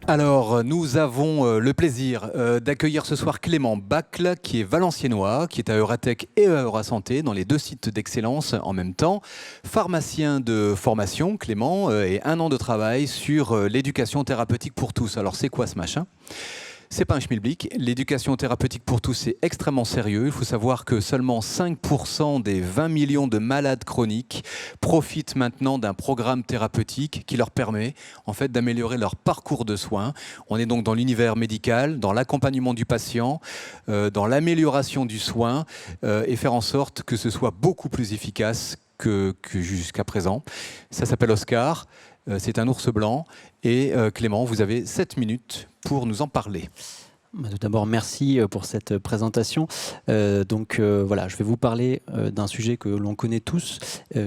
Alors, nous avons le plaisir d'accueillir ce soir Clément Bacle, qui est valenciennois, qui est à Euratech et à Eurasanté, dans les deux sites d'excellence en même temps. Pharmacien de formation, Clément, et 1 an de travail sur l'éducation thérapeutique pour tous. Alors, c'est quoi ce machin ? C'est pas un schmilblick. L'éducation thérapeutique pour tous, c'est extrêmement sérieux. Il faut savoir que seulement 5% des 20 millions de malades chroniques profitent maintenant d'un programme thérapeutique qui leur permet en fait d'améliorer leur parcours de soins. On est donc dans l'univers médical, dans l'accompagnement du patient, dans l'amélioration du soin et faire en sorte que ce soit beaucoup plus efficace que jusqu'à présent. Ça s'appelle Oscar. C'est un ours blanc. Et Clément, vous avez 7 minutes pour nous en parler. Tout d'abord, merci pour cette présentation. Voilà, je vais vous parler d'un sujet que l'on connaît tous.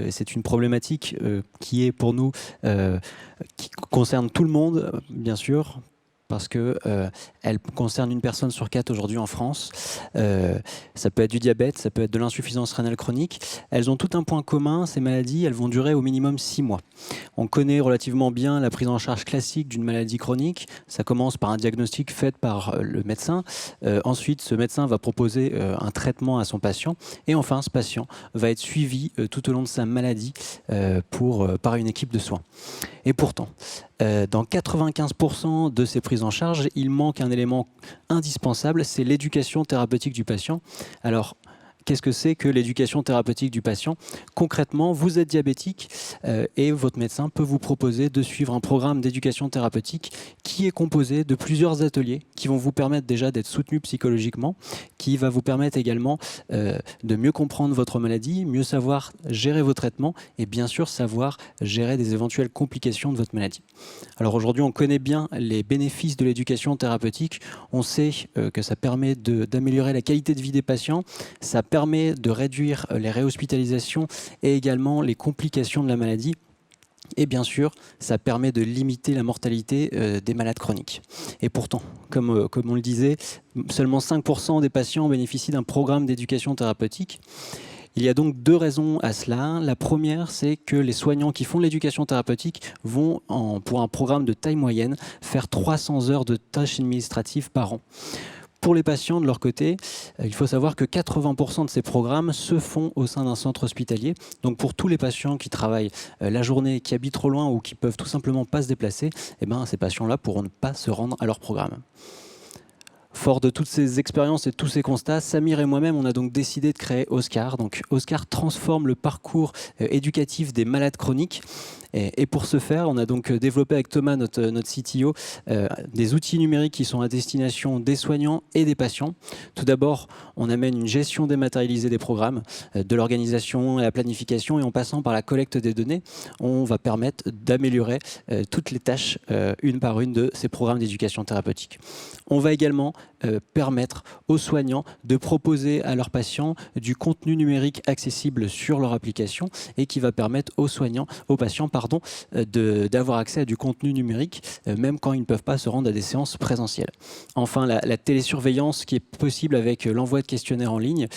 C'est une problématique qui est pour nous, qui concerne tout le monde, bien sûr, parce qu'elle concerne une personne sur 4 aujourd'hui en France. Ça peut être du diabète, ça peut être de l'insuffisance rénale chronique. Elles ont tout un point commun, ces maladies, elles vont durer au minimum 6 mois. On connaît relativement bien la prise en charge classique d'une maladie chronique. Ça commence par un diagnostic fait par le médecin. Ensuite, ce médecin va proposer un traitement à son patient. Et enfin, ce patient va être suivi tout au long de sa maladie par une équipe de soins. Et pourtant, dans 95% de ces prises en charge, il manque un élément indispensable, c'est l'éducation thérapeutique du patient. Alors, qu'est-ce que c'est que l'éducation thérapeutique du patient? Concrètement, vous êtes diabétique et votre médecin peut vous proposer de suivre un programme d'éducation thérapeutique qui est composé de plusieurs ateliers qui vont vous permettre déjà d'être soutenu psychologiquement, qui va vous permettre également de mieux comprendre votre maladie, mieux savoir gérer vos traitements et bien sûr savoir gérer des éventuelles complications de votre maladie. Alors aujourd'hui, on connaît bien les bénéfices de l'éducation thérapeutique. On sait que ça permet d'améliorer la qualité de vie des patients, ça permet de réduire les réhospitalisations et également les complications de la maladie. Et bien sûr, ça permet de limiter la mortalité des malades chroniques. Et pourtant, comme on le disait, seulement 5% des patients bénéficient d'un programme d'éducation thérapeutique. Il y a donc 2 raisons à cela. La première, c'est que les soignants qui font de l'éducation thérapeutique vont, pour un programme de taille moyenne, faire 300 heures de tâches administratives par an. Pour les patients, de leur côté, il faut savoir que 80% de ces programmes se font au sein d'un centre hospitalier. Donc pour tous les patients qui travaillent la journée, qui habitent trop loin ou qui peuvent tout simplement pas se déplacer, ces patients-là pourront ne pas se rendre à leur programme. Fort de toutes ces expériences et tous ces constats, Samir et moi-même, on a donc décidé de créer Oscar. Donc Oscar transforme le parcours éducatif des malades chroniques. Et pour ce faire, on a donc développé avec Thomas, notre CTO, des outils numériques qui sont à destination des soignants et des patients. Tout d'abord, on amène une gestion dématérialisée des programmes, de l'organisation à la planification, et en passant par la collecte des données, on va permettre d'améliorer toutes les tâches, une par une, de ces programmes d'éducation thérapeutique. On va également permettre aux soignants de proposer à leurs patients du contenu numérique accessible sur leur application et qui va permettre aux patients d'avoir accès à du contenu numérique, même quand ils ne peuvent pas se rendre à des séances présentielles. Enfin, la télésurveillance qui est possible avec l'envoi de questionnaires en ligne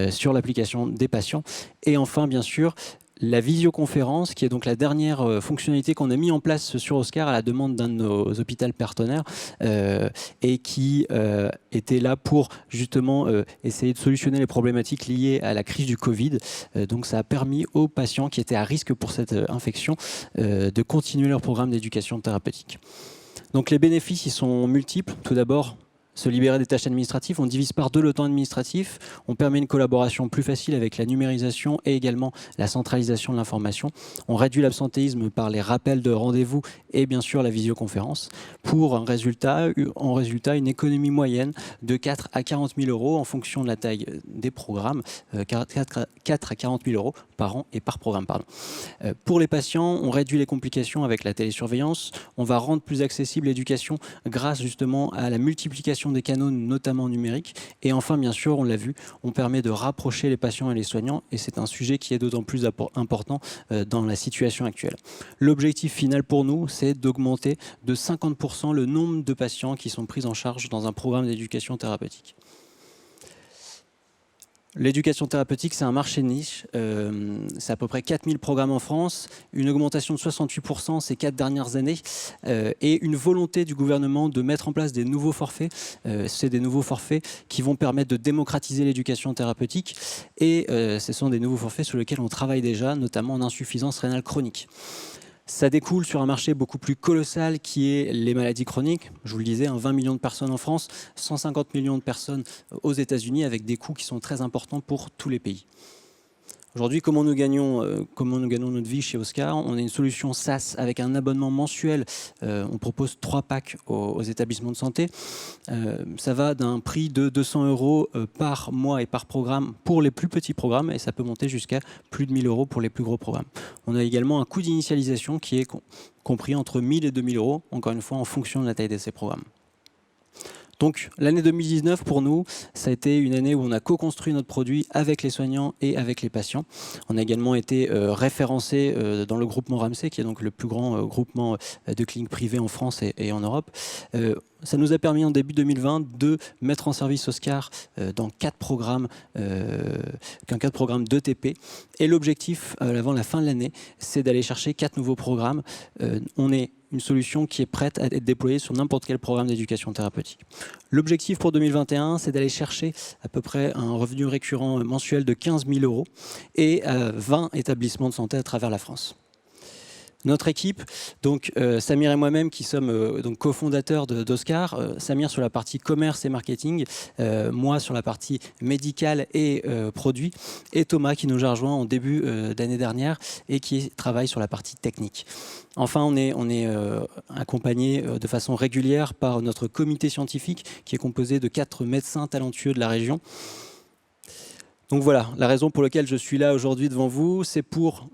sur l'application des patients. Et enfin, bien sûr, la visioconférence, qui est donc la dernière fonctionnalité qu'on a mis en place sur Oscar à la demande d'un de nos hôpitaux partenaires et qui était là pour justement essayer de solutionner les problématiques liées à la crise du Covid. Donc ça a permis aux patients qui étaient à risque pour cette infection de continuer leur programme d'éducation thérapeutique. Donc les bénéfices, ils sont multiples. Tout d'abord, se libérer des tâches administratives, on divise par 2 le temps administratif, on permet une collaboration plus facile avec la numérisation et également la centralisation de l'information. On réduit l'absentéisme par les rappels de rendez-vous et bien sûr la visioconférence pour en résultat une économie moyenne de 4 à 40 000 euros en fonction de la taille des programmes, 4 à 40 000 euros par an et par programme. Pour les patients, on réduit les complications avec la télésurveillance, on va rendre plus accessible l'éducation grâce justement à la multiplication des canaux, notamment numériques. Et enfin, bien sûr, on l'a vu, on permet de rapprocher les patients et les soignants, et c'est un sujet qui est d'autant plus important dans la situation actuelle. L'objectif final pour nous, c'est d'augmenter de 50% le nombre de patients qui sont pris en charge dans un programme d'éducation thérapeutique. L'éducation thérapeutique, c'est un marché de niche. C'est à peu près 4000 programmes en France, une augmentation de 68% ces 4 dernières années et une volonté du gouvernement de mettre en place des nouveaux forfaits. C'est des nouveaux forfaits qui vont permettre de démocratiser l'éducation thérapeutique et ce sont des nouveaux forfaits sur lesquels on travaille déjà, notamment en insuffisance rénale chronique. Ça découle sur un marché beaucoup plus colossal qui est les maladies chroniques. Je vous le disais, 20 millions de personnes en France, 150 millions de personnes aux États-Unis avec des coûts qui sont très importants pour tous les pays. Aujourd'hui, comment nous gagnons notre vie chez Oscar? On a une solution SaaS avec un abonnement mensuel. On propose 3 packs aux établissements de santé. Ça va d'un prix de 200 € par mois et par programme pour les plus petits programmes et ça peut monter jusqu'à plus de 1000 € pour les plus gros programmes. On a également un coût d'initialisation qui est compris entre 1000 et 2000 €, encore une fois en fonction de la taille de ces programmes. Donc l'année 2019 pour nous, ça a été une année où on a co-construit notre produit avec les soignants et avec les patients. On a également été référencé dans le groupement Ramsay, qui est donc le plus grand groupement de cliniques privées en France et en Europe. Ça nous a permis en début 2020 de mettre en service Oscar dans 4 programmes d'ETP. Et l'objectif, avant la fin de l'année, c'est d'aller chercher 4 nouveaux programmes. On est une solution qui est prête à être déployée sur n'importe quel programme d'éducation thérapeutique. L'objectif pour 2021, c'est d'aller chercher à peu près un revenu récurrent mensuel de 15 000 € et 20 établissements de santé à travers la France. Notre équipe, donc Samir et moi-même qui sommes donc cofondateurs d'Oscar, Samir sur la partie commerce et marketing, moi sur la partie médicale et produits, et Thomas qui nous a rejoint en début d'année dernière et qui travaille sur la partie technique. Enfin, on est accompagné de façon régulière par notre comité scientifique qui est composé de 4 médecins talentueux de la région. Donc voilà, la raison pour laquelle je suis là aujourd'hui devant vous, c'est pour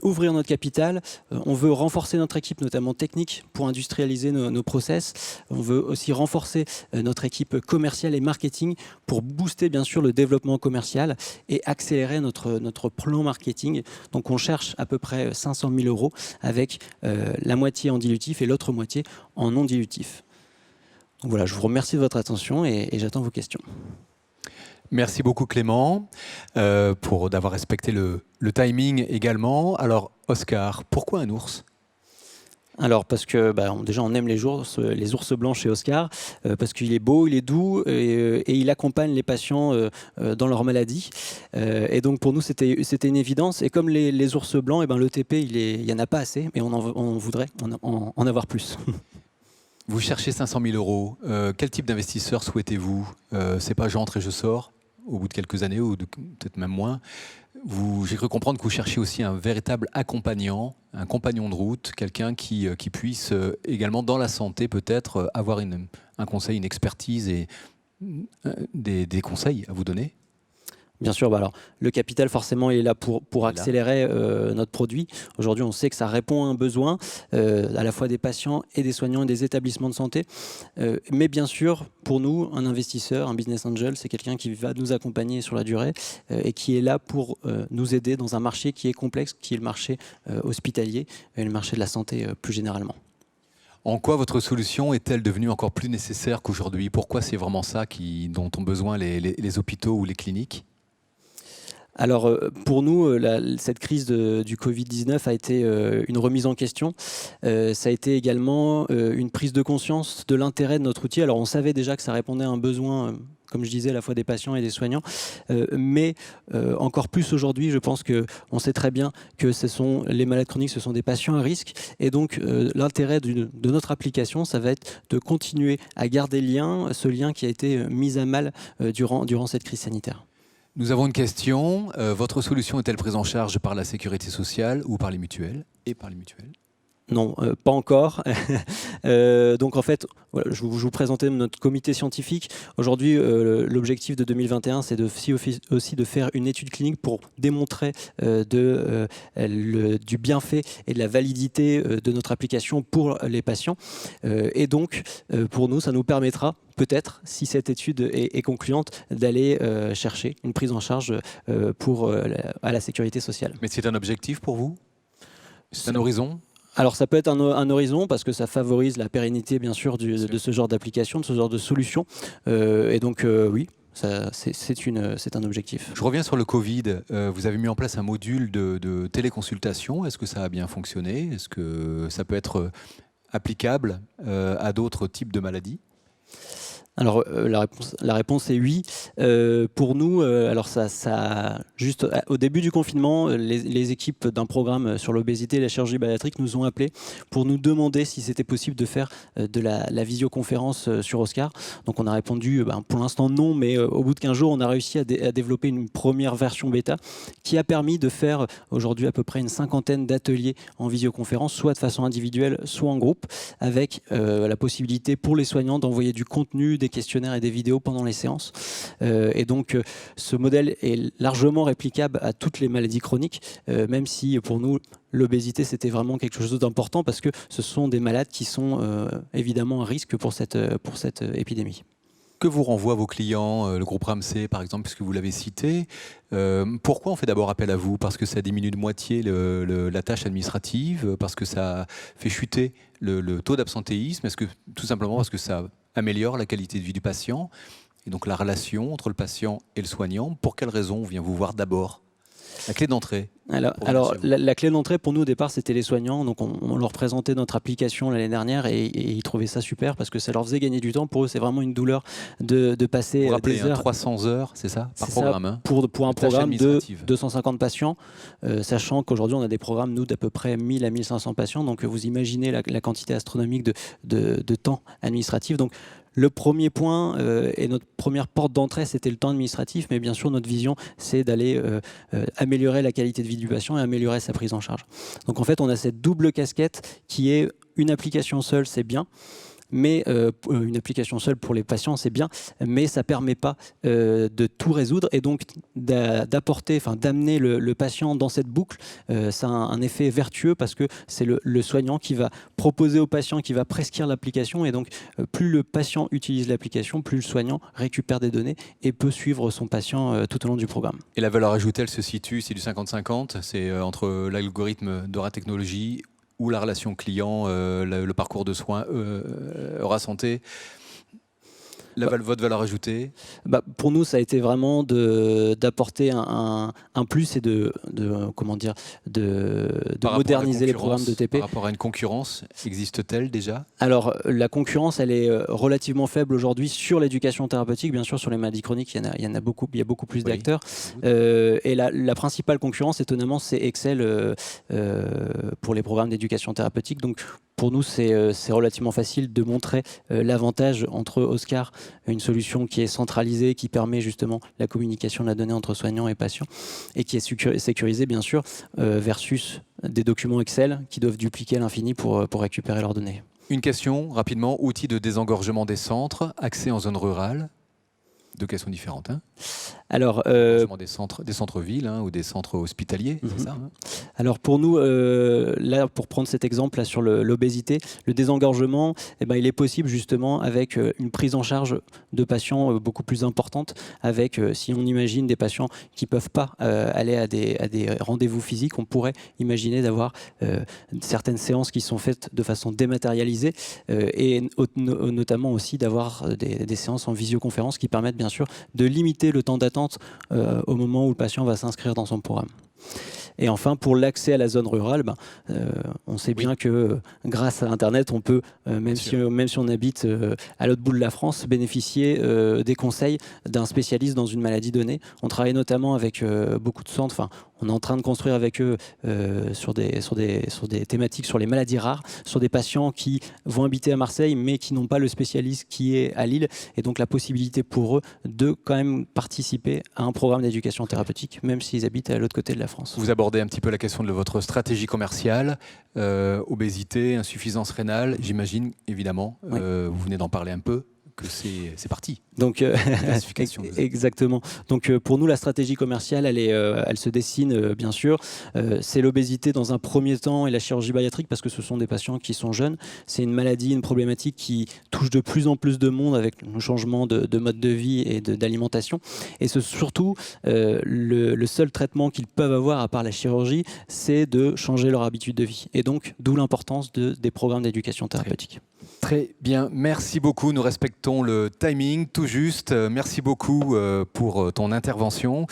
ouvrir notre capital. On veut renforcer notre équipe, notamment technique, pour industrialiser nos process. On veut aussi renforcer notre équipe commerciale et marketing pour booster bien sûr le développement commercial et accélérer notre plan marketing. Donc on cherche à peu près 500 000 € avec la moitié en dilutif et l'autre moitié en non dilutif. Donc voilà, je vous remercie de votre attention et j'attends vos questions. Merci beaucoup Clément pour d'avoir respecté le timing également. Alors Oscar, pourquoi un ours? Alors parce que déjà on aime les ours blancs chez Oscar, parce qu'il est beau, il est doux et il accompagne les patients dans leur maladie. Et donc pour nous c'était une évidence. Et comme les ours blancs, l'ETP il y en a pas assez, mais on voudrait en avoir plus. Vous cherchez 500 000 €. Quel type d'investisseur souhaitez-vous? C'est pas j'entre et je sors au bout de quelques années ou peut-être même moins. J'ai cru comprendre que vous cherchiez aussi un véritable accompagnant, un compagnon de route, quelqu'un qui puisse également dans la santé peut-être avoir un conseil, une expertise et des conseils à vous donner. Bien sûr, alors, le capital forcément est là pour accélérer notre produit. Aujourd'hui, on sait que ça répond à un besoin à la fois des patients et des soignants et des établissements de santé. Mais bien sûr, pour nous, un investisseur, un business angel, c'est quelqu'un qui va nous accompagner sur la durée et qui est là pour nous aider dans un marché qui est complexe, qui est le marché hospitalier et le marché de la santé plus généralement. En quoi votre solution est-elle devenue encore plus nécessaire qu'aujourd'hui? Pourquoi c'est vraiment ça dont ont besoin les hôpitaux ou les cliniques? Alors pour nous, cette crise du Covid-19 a été une remise en question. Ça a été également une prise de conscience de l'intérêt de notre outil. Alors on savait déjà que ça répondait à un besoin, comme je disais, à la fois des patients et des soignants. Mais encore plus aujourd'hui, je pense qu'on sait très bien que les malades chroniques, ce sont des patients à risque. Et donc l'intérêt de notre application, ça va être de continuer à garder ce lien qui a été mis à mal durant cette crise sanitaire. Nous avons une question. Votre solution est-elle prise en charge par la sécurité sociale ou par les mutuelles? Et par les mutuelles? Non, pas encore. Donc en fait, voilà, je vous présentais notre comité scientifique. Aujourd'hui, l'objectif de 2021, c'est aussi de faire une étude clinique pour démontrer du bienfait et de la validité de notre application pour les patients. Et donc, pour nous, ça nous permettra peut-être, si cette étude est concluante, d'aller chercher une prise en charge à la sécurité sociale. Mais c'est un objectif pour vous? C'est un horizon? Alors ça peut être un horizon parce que ça favorise la pérennité bien sûr de ce genre d'application, de ce genre de solution. Et donc oui, c'est un objectif. Je reviens sur le Covid. Vous avez mis en place un module de téléconsultation. Est-ce que ça a bien fonctionné? Est-ce que ça peut être applicable à d'autres types de maladies? Alors la réponse est oui. Pour nous, alors juste au début du confinement, les équipes d'un programme sur l'obésité et la chirurgie bariatrique nous ont appelés pour nous demander si c'était possible de faire de la visioconférence sur Oscar. Donc on a répondu pour l'instant non, mais au bout de 15 jours, on a réussi à développer une première version bêta qui a permis de faire aujourd'hui à peu près une 50aine d'ateliers en visioconférence, soit de façon individuelle, soit en groupe, avec la possibilité pour les soignants d'envoyer du contenu, des questionnaires et des vidéos pendant les séances. Et donc, ce modèle est largement réplicable à toutes les maladies chroniques, même si pour nous, l'obésité, c'était vraiment quelque chose d'important parce que ce sont des malades qui sont évidemment un risque pour cette épidémie. Que vous renvoient vos clients, le groupe Ramsay par exemple, puisque vous l'avez cité? Pourquoi on fait d'abord appel à vous? Parce que ça diminue de moitié la tâche administrative, parce que ça fait chuter le taux d'absentéisme? Est-ce que tout simplement parce que ça améliore la qualité de vie du patient et donc la relation entre le patient et le soignant? Pour quelles raisons on vient vous voir d'abord? La clé d'entrée. Alors la clé d'entrée pour nous au départ c'était les soignants, donc on leur présentait notre application l'année dernière et ils trouvaient ça super parce que ça leur faisait gagner du temps. Pour eux c'est vraiment une douleur de passer vous rappelez, des heures. 300 heures, c'est ça, par programme ça, pour un programme de 250 patients, sachant qu'aujourd'hui on a des programmes nous d'à peu près 1000 à 1500 patients, donc vous imaginez la quantité astronomique de temps administratif. Donc le premier point et notre première porte d'entrée, c'était le temps administratif, mais bien sûr, notre vision, c'est d'aller améliorer la qualité de vie du patient et améliorer sa prise en charge. Donc en fait, on a cette double casquette qui est une application seule, c'est bien, mais une application seule pour les patients, c'est bien, mais ça ne permet pas de tout résoudre et donc d'amener le patient dans cette boucle. Ça a un effet vertueux parce que c'est le soignant qui va proposer au patient, qui va prescrire l'application et donc plus le patient utilise l'application, plus le soignant récupère des données et peut suivre son patient tout au long du programme. Et la valeur ajoutée, elle se situe, c'est du 50-50, c'est entre l'algorithme d'Eura Technologies ou la relation client, le parcours de soins Eura Santé. Votre valeur ajoutée? Pour nous, ça a été vraiment d'apporter un plus et de moderniser les programmes de TP. Par rapport à une concurrence, existe-t-elle déjà? Alors, la concurrence, elle est relativement faible aujourd'hui sur l'éducation thérapeutique. Bien sûr, sur les maladies chroniques, il y a beaucoup plus d'acteurs. Et la principale concurrence, étonnamment, c'est Excel pour les programmes d'éducation thérapeutique. Donc, pour nous, c'est relativement facile de montrer l'avantage entre Oscar, une solution qui est centralisée, qui permet justement la communication de la donnée entre soignants et patients, et qui est sécurisée, bien sûr, versus des documents Excel qui doivent dupliquer à l'infini pour récupérer leurs données. Une question, rapidement. Outils de désengorgement des centres, accès en zone rurale. Deux questions différentes. Hein. Alors, des centres-villes ou des centres hospitaliers, c'est ça hein? Alors pour nous, là, pour prendre cet exemple là, sur l'obésité, le désengorgement, il est possible justement avec une prise en charge de patients beaucoup plus importante, avec, si on imagine des patients qui ne peuvent pas aller à des rendez-vous physiques, on pourrait imaginer d'avoir certaines séances qui sont faites de façon dématérialisée et notamment aussi d'avoir des séances en visioconférence qui permettent bien sûr de limiter le temps d'attente au moment où le patient va s'inscrire dans son programme. Et enfin, pour l'accès à la zone rurale, on sait bien que grâce à Internet, on peut, même si on habite à l'autre bout de la France, bénéficier des conseils d'un spécialiste dans une maladie donnée. On travaille notamment avec beaucoup de centres, on est en train de construire avec eux sur des thématiques sur les maladies rares, sur des patients qui vont habiter à Marseille mais qui n'ont pas le spécialiste qui est à Lille, et donc la possibilité pour eux de quand même participer à un programme d'éducation thérapeutique, même s'ils habitent à l'autre côté de la France. Vous abordez un petit peu la question de votre stratégie commerciale, obésité, insuffisance rénale, j'imagine évidemment, vous venez d'en parler un peu, que c'est parti. Donc, exactement. Donc, pour nous, la stratégie commerciale, elle se dessine, bien sûr. C'est l'obésité dans un premier temps et la chirurgie bariatrique parce que ce sont des patients qui sont jeunes. C'est une maladie, une problématique qui touche de plus en plus de monde avec le changement de mode de vie et d'alimentation. Et c'est surtout le seul traitement qu'ils peuvent avoir, à part la chirurgie, c'est de changer leur habitude de vie. Et donc, d'où l'importance des programmes d'éducation thérapeutique. Très bien, merci beaucoup. Nous respectons le timing. Tout juste. Merci beaucoup pour ton intervention.